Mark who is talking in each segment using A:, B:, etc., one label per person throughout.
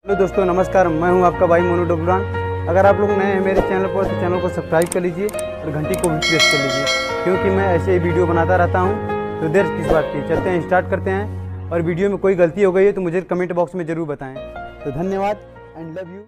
A: Hello दोस्तों, नमस्कार। मैं हूं आपका भाई मोनू डोबरान। अगर आप लोग नए हैं मेरे चैनल पर तो चैनल को सब्सक्राइब कर लीजिए और घंटी को भी प्रेस कर लीजिए, क्योंकि मैं ऐसे ही वीडियो बनाता रहता हूं। तो देर किस बात की, चलते हैं, स्टार्ट करते हैं। और वीडियो में कोई गलती हो गई है तो मुझे कमेंट बॉक्स में ज़रूर बताएं। तो धन्यवाद एंड लव यू।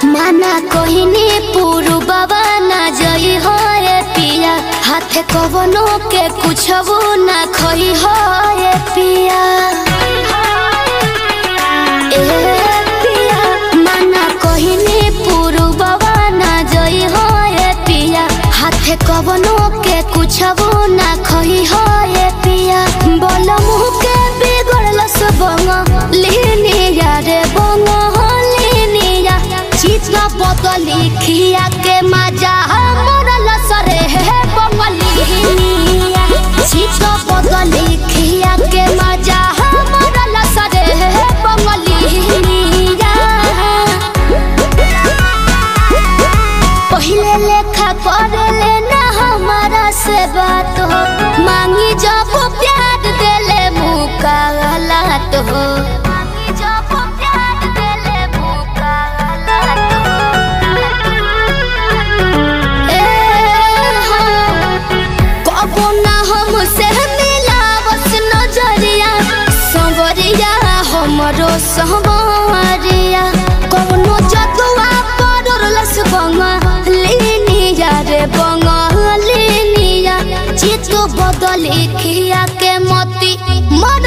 B: माना कोहिनी पुरु बाबा ना जई हो रे पिया, हाथे कवनो के कुछ वो ना खोई हो रे पिया। ए पिया माना कोहिनी पुरु बाबा ना जई हो रे पिया, हाथे कवनो के कुछ वो ना खोई हो रे पिया। बोल मुह के बिगड़ल सब लीनी रे बंग चित्रा बदली खिया के मजा मोरल सरे है बंगलिया। चित्रा बदली खिया के मजा मोरल सरे है बंगलिया। पहले लेखा कर लेना हमारा से बात हो, मांगी जब प्यार देले मुकालात हो। हमरो सहमरिया कवनो जतुआ पड़लस बंगलिनिया रे बंगलिनिया। चित्त बदली खिया के मोती मर